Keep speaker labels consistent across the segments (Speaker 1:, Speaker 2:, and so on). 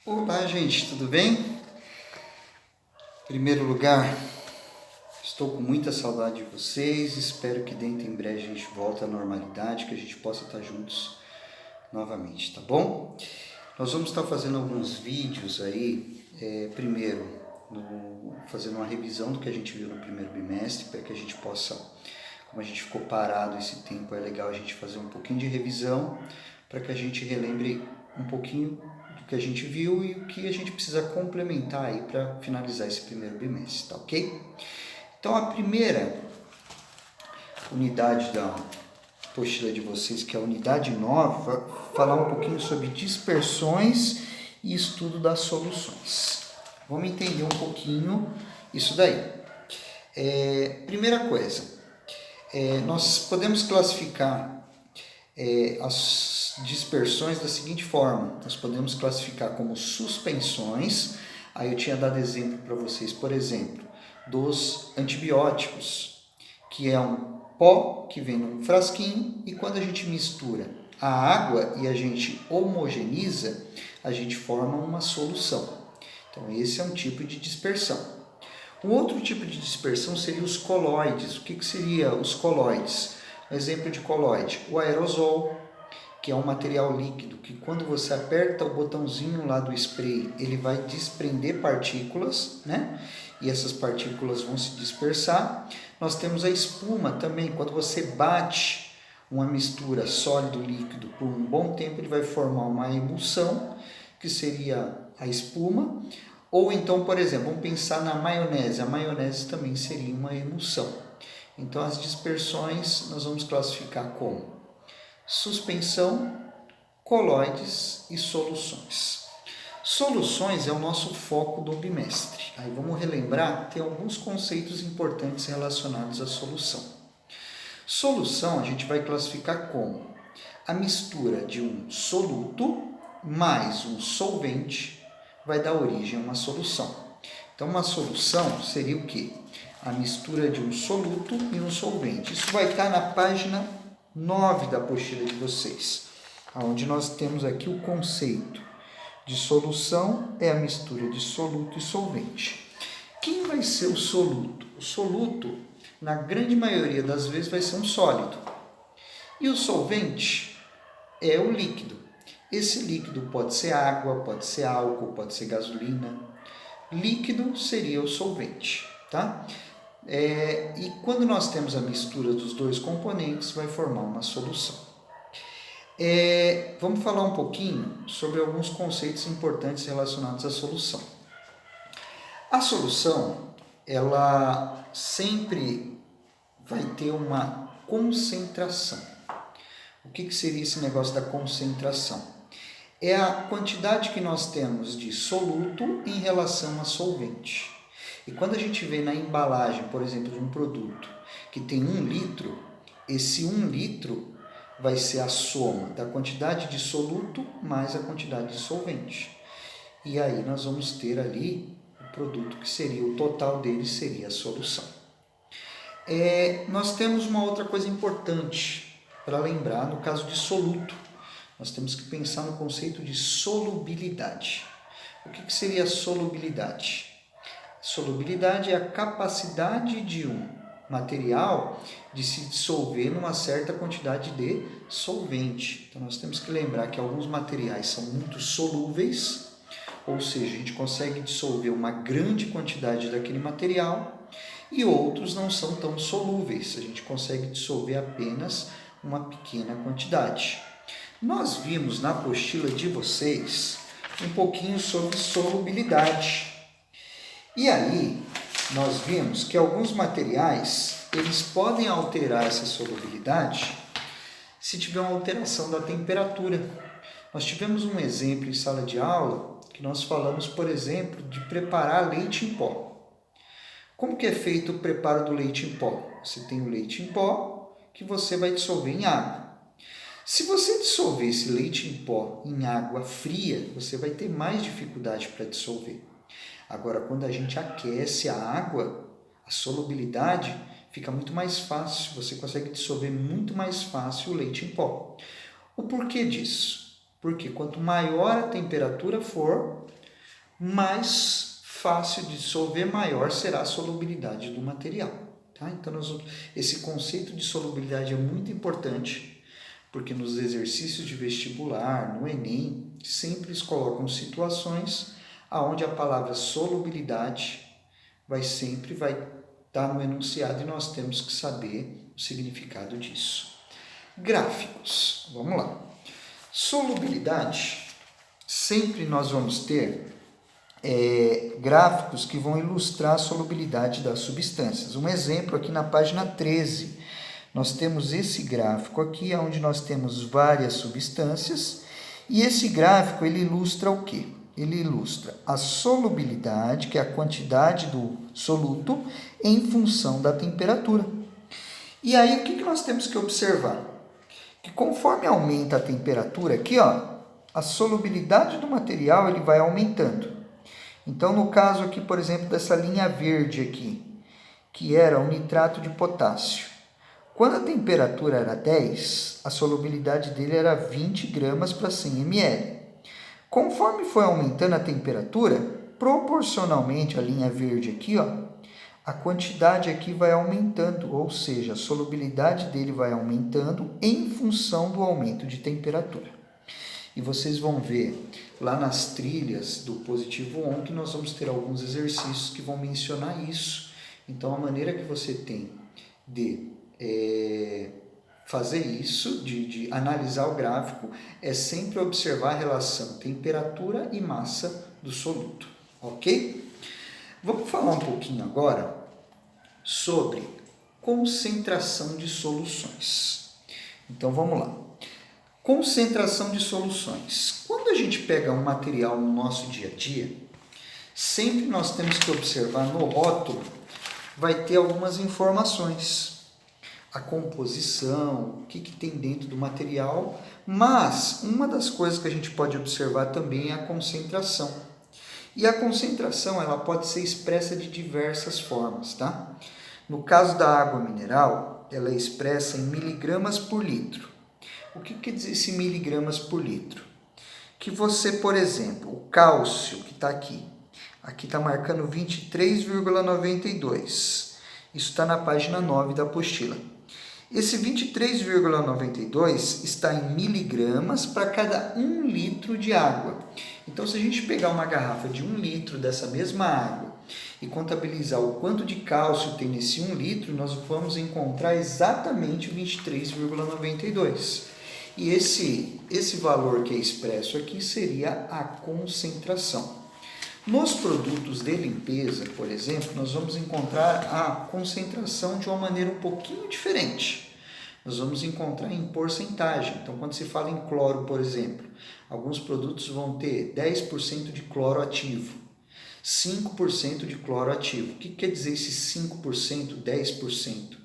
Speaker 1: Olá, gente, tudo bem? Em primeiro lugar, estou com muita saudade de vocês. Espero que dentro em breve a gente volte à normalidade, que a gente possa estar juntos novamente, tá bom? Nós vamos estar fazendo alguns vídeos aí, primeiro, fazendo uma revisão do que a gente viu no primeiro bimestre, para que a gente possa, como a gente ficou parado esse tempo, é legal a gente fazer um pouquinho de revisão, para que a gente relembre um pouquinho do que a gente viu e o que a gente precisa complementar aí para finalizar esse primeiro bimestre, tá ok? Então a primeira unidade da apostila de vocês, que é a unidade 9, vai falar um pouquinho sobre dispersões e estudo das soluções. Vamos entender um pouquinho isso daí. Primeira coisa, nós podemos classificar as dispersões da seguinte forma. Nós podemos classificar como suspensões. Aí eu tinha dado exemplo para vocês, por exemplo, dos antibióticos, que é um pó que vem num frasquinho e quando a gente mistura a água e a gente homogeniza, a gente forma uma solução. Então esse é um tipo de dispersão. Um outro tipo de dispersão seria os colóides. O que seria os colóides? Um exemplo de colóide, o aerosol, que é um material líquido que quando você aperta o botãozinho lá do spray, ele vai desprender partículas, né? E essas partículas vão se dispersar. Nós temos a espuma também, quando você bate uma mistura sólido-líquido por um bom tempo, ele vai formar uma emulsão, que seria a espuma. Ou então, por exemplo, vamos pensar na maionese. A maionese também seria uma emulsão. Então, as dispersões nós vamos classificar como suspensão, colóides e soluções. Soluções é o nosso foco do bimestre. Aí vamos relembrar, tem alguns conceitos importantes relacionados à solução. Solução a gente vai classificar como a mistura de um soluto mais um solvente vai dar origem a uma solução. Então, uma solução seria o quê? A mistura de um soluto e um solvente. Isso vai estar na página 9 da apostila de vocês, onde nós temos aqui o conceito de solução é a mistura de soluto e solvente. Quem vai ser o soluto? O soluto, na grande maioria das vezes, vai ser um sólido. E o solvente é o líquido. Esse líquido pode ser água, pode ser álcool, pode ser gasolina. Líquido seria o solvente, tá? E quando nós temos a mistura dos dois componentes, vai formar uma solução. Vamos falar um pouquinho sobre alguns conceitos importantes relacionados à solução. A solução, ela sempre vai ter uma concentração. O que seria esse negócio da concentração? É a quantidade que nós temos de soluto em relação a solvente. E quando a gente vê na embalagem, por exemplo, de um produto que tem 1 litro, esse 1 litro vai ser a soma da quantidade de soluto mais a quantidade de solvente. E aí nós vamos ter ali o produto que seria, o total dele seria a solução. Nós temos uma outra coisa importante para lembrar no caso de soluto. Nós temos que pensar no conceito de solubilidade. O que seria a solubilidade? Solubilidade é a capacidade de um material de se dissolver numa certa quantidade de solvente. Então nós temos que lembrar que alguns materiais são muito solúveis, ou seja, a gente consegue dissolver uma grande quantidade daquele material, e outros não são tão solúveis, a gente consegue dissolver apenas uma pequena quantidade. Nós vimos na apostila de vocês um pouquinho sobre solubilidade. E aí, nós vimos que alguns materiais, eles podem alterar essa solubilidade se tiver uma alteração da temperatura. Nós tivemos um exemplo em sala de aula, que nós falamos, por exemplo, de preparar leite em pó. Como que é feito o preparo do leite em pó? Você tem o leite em pó, que você vai dissolver em água. Se você dissolver esse leite em pó em água fria, você vai ter mais dificuldade para dissolver. Agora, quando a gente aquece a água, a solubilidade fica muito mais fácil, você consegue dissolver muito mais fácil o leite em pó. O porquê disso? Porque quanto maior a temperatura for, mais fácil de dissolver, maior será a solubilidade do material. Tá? Então, esse conceito de solubilidade é muito importante, porque nos exercícios de vestibular, no Enem, sempre eles colocam situações onde a palavra solubilidade vai estar no enunciado e nós temos que saber o significado disso. Gráficos, vamos lá. Solubilidade, sempre nós vamos ter gráficos que vão ilustrar a solubilidade das substâncias. Um exemplo aqui na página 13, nós temos esse gráfico aqui, onde nós temos várias substâncias, e esse gráfico ele ilustra o quê? Ele ilustra a solubilidade, que é a quantidade do soluto, em função da temperatura. E aí, o que nós temos que observar? Que conforme aumenta a temperatura, aqui, ó, a solubilidade do material ele vai aumentando. Então, no caso aqui, por exemplo, dessa linha verde aqui, que era o nitrato de potássio. Quando a temperatura era 10, a solubilidade dele era 20 gramas para 100 ml. Conforme foi aumentando a temperatura, proporcionalmente a linha verde aqui, ó, a quantidade aqui vai aumentando, ou seja, a solubilidade dele vai aumentando em função do aumento de temperatura. E vocês vão ver lá nas trilhas do Positivo On que nós vamos ter alguns exercícios que vão mencionar isso. Então, a maneira que você tem de fazer isso, de analisar o gráfico, é sempre observar a relação temperatura e massa do soluto, ok? Vamos falar um pouquinho agora sobre concentração de soluções. Então, vamos lá. Concentração de soluções. Quando a gente pega um material no nosso dia a dia, sempre nós temos que observar no rótulo, vai ter algumas informações. A composição, o que tem dentro do material, mas uma das coisas que a gente pode observar também é a concentração. E a concentração ela pode ser expressa de diversas formas, tá? No caso da água mineral, ela é expressa em miligramas por litro. O que quer dizer esse miligramas por litro? Que você, por exemplo, o cálcio que está aqui está marcando 23,92. Isso está na página 9 da apostila. Esse 23,92 está em miligramas para cada 1 litro de água. Então, se a gente pegar uma garrafa de 1 litro dessa mesma água e contabilizar o quanto de cálcio tem nesse 1 litro, nós vamos encontrar exatamente o 23,92. E esse valor que é expresso aqui seria a concentração. Nos produtos de limpeza, por exemplo, nós vamos encontrar a concentração de uma maneira um pouquinho diferente. Nós vamos encontrar em porcentagem. Então, quando se fala em cloro, por exemplo, alguns produtos vão ter 10% de cloro ativo, 5% de cloro ativo. O que quer dizer esse 5%, 10%?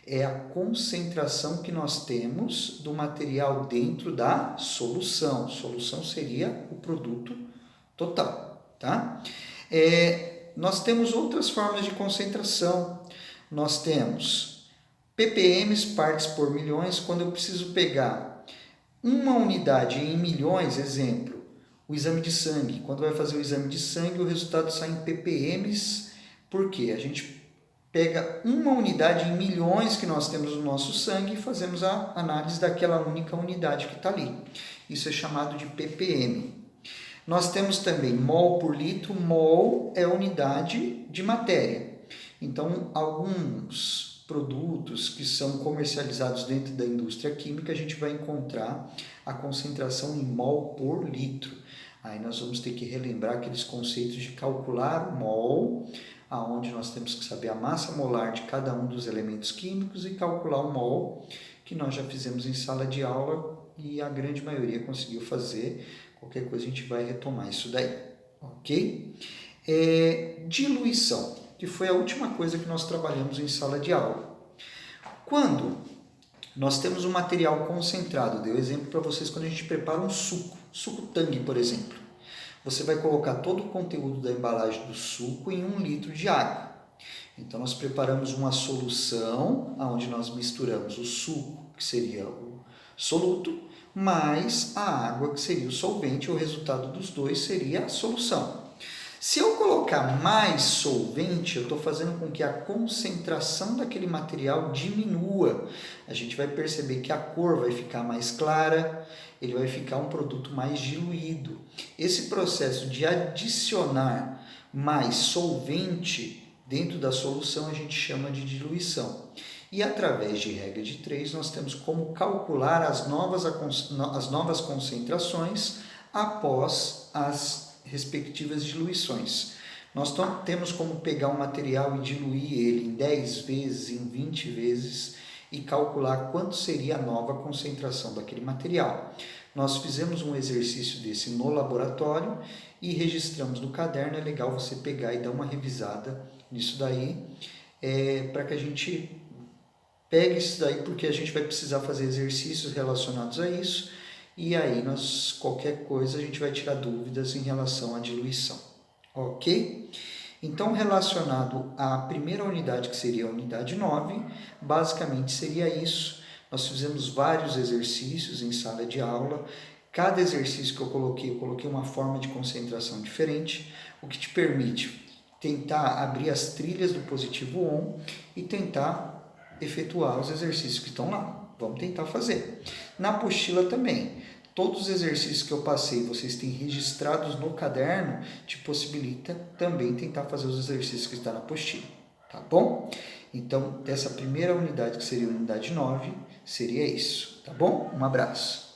Speaker 1: É a concentração que nós temos do material dentro da solução. Solução seria o produto total. Tá? Nós temos outras formas de concentração. Nós temos ppm, partes por milhões, quando eu preciso pegar uma unidade em milhões, exemplo, o exame de sangue. Quando vai fazer o exame de sangue, o resultado sai em ppm, porque a gente pega uma unidade em milhões que nós temos no nosso sangue e fazemos a análise daquela única unidade que está ali. Isso é chamado de ppm. Nós temos também mol por litro. Mol é unidade de matéria. Então, alguns produtos que são comercializados dentro da indústria química, a gente vai encontrar a concentração em mol por litro. Aí nós vamos ter que relembrar aqueles conceitos de calcular o mol, aonde nós temos que saber a massa molar de cada um dos elementos químicos e calcular o mol, que nós já fizemos em sala de aula e a grande maioria conseguiu fazer. Qualquer coisa a gente vai retomar isso daí, ok? Diluição, que foi a última coisa que nós trabalhamos em sala de aula. Quando nós temos um material concentrado, dei o exemplo para vocês quando a gente prepara um suco Tang, por exemplo. Você vai colocar todo o conteúdo da embalagem do suco em 1 litro de água. Então, nós preparamos uma solução onde nós misturamos o suco, que seria o soluto, mais a água, que seria o solvente, o resultado dos dois seria a solução. Se eu colocar mais solvente, eu estou fazendo com que a concentração daquele material diminua. A gente vai perceber que a cor vai ficar mais clara, ele vai ficar um produto mais diluído. Esse processo de adicionar mais solvente dentro da solução a gente chama de diluição. E através de regra de 3 nós temos como calcular as novas concentrações após as respectivas diluições. Nós temos como pegar um material e diluir ele em 10 vezes, em 20 vezes e calcular quanto seria a nova concentração daquele material. Nós fizemos um exercício desse no laboratório e registramos no caderno. É legal você pegar e dar uma revisada nisso daí, para que a gente pegue isso daí, porque a gente vai precisar fazer exercícios relacionados a isso, e aí qualquer coisa a gente vai tirar dúvidas em relação à diluição, ok? Então, relacionado à primeira unidade, que seria a unidade 9, basicamente seria isso. Nós fizemos vários exercícios em sala de aula. Cada exercício que eu coloquei uma forma de concentração diferente, o que te permite tentar abrir as trilhas do positivo ON e tentar efetuar os exercícios que estão lá. Vamos tentar fazer. Na apostila também, todos os exercícios que eu passei, vocês têm registrados no caderno, te possibilita também tentar fazer os exercícios que estão na apostila, tá bom? Então, dessa primeira unidade, que seria a unidade 9, seria isso, tá bom? Um abraço.